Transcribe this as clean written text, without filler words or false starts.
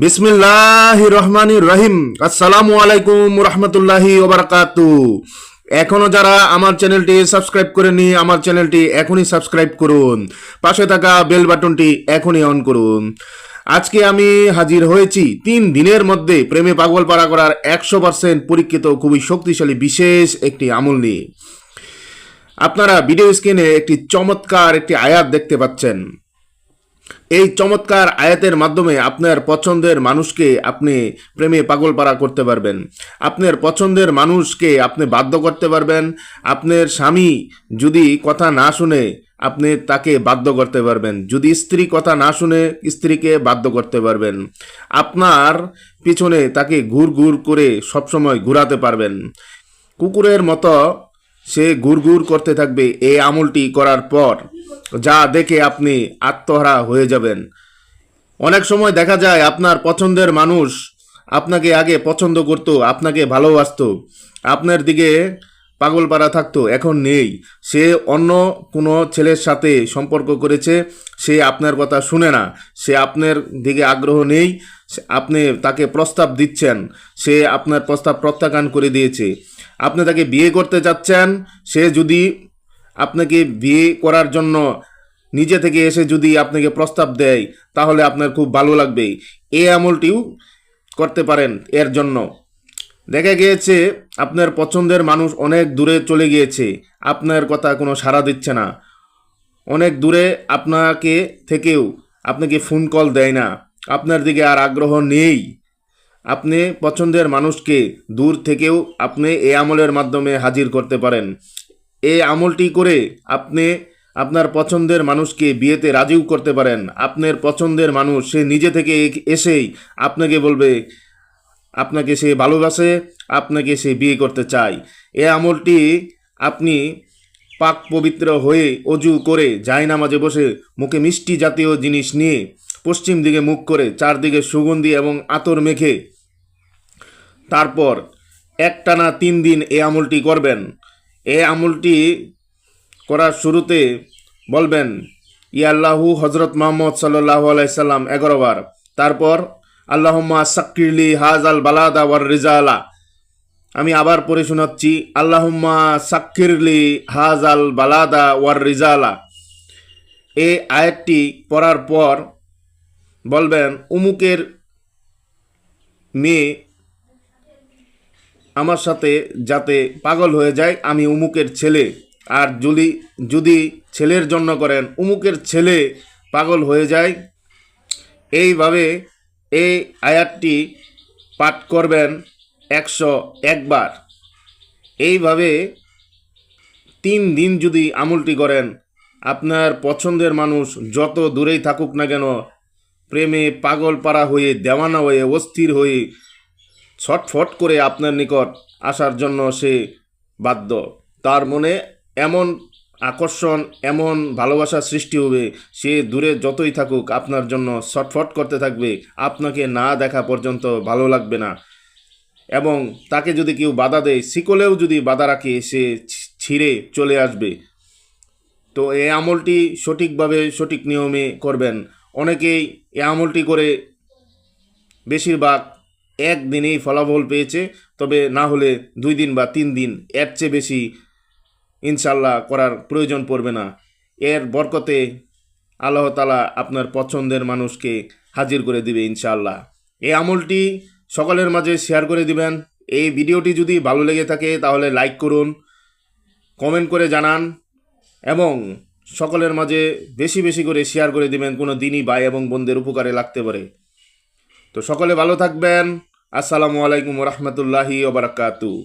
বিসমিল্লাহির রহমানির রহিম। আসসালামু আলাইকুম রহমতুল্লাহি ওবারাকাতু। এখনো যারা আমার চ্যানেলটি সাবস্ক্রাইব করেনি, আমার চ্যানেলটি এখনই সাবস্ক্রাইব করুন, পাশে থাকা বেল বাটনটি এখনই অন করুন। আজকে আমি হাজির হয়েছি 3 দিনের মধ্যে প্রেমে পাগল পারা করার 100% পরীক্ষিত খুবই শক্তিশালী বিশেষ একটি আমল নিয়ে। আপনারা ভিডিও স্ক্রিনে একটি চমৎকার একটি আয়াত দেখতে পাচ্ছেন। এই চমৎকার আয়াতের মাধ্যমে আপনার পছন্দের মানুষকে আপনি প্রেমে পাগল পারা করতে পারবেন। আপনার পছন্দের মানুষকে আপনি বাধ্য করতে পারবেন। আপনার স্বামী যদি কথা না শুনে আপনি তাকে বাধ্য করতে পারবেন। যদি স্ত্রী কথা না শুনে স্ত্রীকে বাধ্য করতে পারবেন। আপনার পিছনে তাকে ঘুর ঘুর করে সবসময় ঘুরাতে পারবেন। কুকুরের মতো সে ঘুরঘুর করতে থাকবে এই আমলটি করার পর, যা দেখে আপনি আত্মহারা হয়ে যাবেন। অনেক সময় দেখা যায় আপনার পছন্দের মানুষ আপনাকে আগে পছন্দ করত, আপনাকে ভালোবাসতো, আপনার দিকে পাগল পারা থাকতো, এখন নেই। সে অন্য কোনো ছেলের সাথে সম্পর্ক করেছে, সে আপনার কথা শুনে না, সে আপনার দিকে আগ্রহ নেই। আপনি তাকে প্রস্তাব দিচ্ছেন, সে আপনার প্রস্তাব প্রত্যাখ্যান করে দিয়েছে। আপনি তাকে বিয়ে করতে যাচ্ছেন, সে যদি আপনাকে বিয়ে করার জন্য নিজে থেকে এসে যদি আপনাকে প্রস্তাব দেয় তাহলে আপনার খুব ভালো লাগবে। এই আমলটিও করতে পারেন। এর জন্য দেখা গিয়েছে আপনার পছন্দের মানুষ অনেক দূরে চলে গিয়েছে, আপনার কথা কোনো সাড়া দিচ্ছে না, অনেক দূরে আপনাকে থেকেও আপনাকে ফোন কল দেয় না, আপনার দিকে আর আগ্রহ নেই। আপনি পছন্দের মানুষকে দূর থেকেও আপনি এই আমলের মাধ্যমে হাজির করতে পারেন। এই আমলটি করে আপনি আপনার পছন্দের মানুষকে বিয়েতে রাজিও করতে পারেন। আপনার পছন্দের মানুষ সে নিজে থেকে এসেই আপনাকে বলবে আপনাকে সে ভালোবাসে, আপনাকে সে বিয়ে করতে চায়। এই আমলটি আপনি পাক পবিত্র হয়ে অজু করে জায়নামাজে বসে মুখে মিষ্টি জাতীয় জিনিস নিয়ে পশ্চিম দিকে মুখ করে চারদিকে সুগন্ধি এবং আতর মেখে তারপর একটানা 3 দিন এই আমলটি করবেন। এই আমলটি করার শুরুতে বলবেন ইয়া আল্লাহু হজরত মুহাম্মদ সাল্লাল্লাহু আলাইহি সাল্লাম 11 বার। তারপর আল্লাহুম্মা সাক্কিরলি হাজাল বালাদা ওয়ার রিজালা। আমি আবার পড়ে শোনাচ্ছি, আল্লাহুম্মা সাক্কিরলি হাজাল বালাদা ওয়ার রিজালা। এই আয়াতটি পড়ার পর বলবেন উমুকের মেয়ে আমার সাথে যাতে পাগল হয়ে যায়, আমি উমুকের ছেলে। আর যদি ছেলের জন্য করেন উমুকের ছেলে পাগল হয়ে যায়। এইভাবে এই আয়াতটি পাঠ করবেন 101 বার। এইভাবে 3 দিন যদি আমলটি করেন, আপনার পছন্দের মানুষ যত দূরেই থাকুক না কেন, প্রেমে পাগল পারা হয়ে, দেওয়ানা হয়ে, অস্থির হয়ে ছটফট করে আপনার নিকট আসার জন্য সে বাধ্য। তার মনে এমন আকর্ষণ, এমন ভালোবাসার সৃষ্টি হবে, সে দূরে যতই থাকুক আপনার জন্য ছটফট করতে থাকবে, আপনাকে না দেখা পর্যন্ত ভালো লাগবে না। এবং তাকে যদি কেউ বাধা দেয়, শিকলেও যদি বাধা রাখে, সে ছিঁড়ে চলে আসবে। তো এই আমলটি সঠিকভাবে সঠিক নিয়মে করবেন। অনেকেই এই আমলটি করে বেশিরভাগ একদিনেই ফলাফল পেয়েছে, তবে না হলে 2 দিন বা 3 দিন, এর চেয়ে বেশি ইনশাল্লাহ করার প্রয়োজন পড়বে না। এর বরকতে আল্লাহ তাআলা আপনার পছন্দের মানুষকে হাজির করে দিবে ইনশাআল্লাহ। এই আমলটি সকলের মাঝে শেয়ার করে দিবেন। এই ভিডিওটি যদি ভালো লেগে থাকে তাহলে লাইক করুন, কমেন্ট করে জানান এবং সকলের মাঝে বেশি বেশি করে শেয়ার করে দিবেন, কোনো দিনই ভাই এবং বোনদের উপকারে লাগতে পারে। তো সকলে ভালো থাকবেন। আসসালামু আলাইকুম রহমতুল্লাহি ওয়া বারাকাতুহু।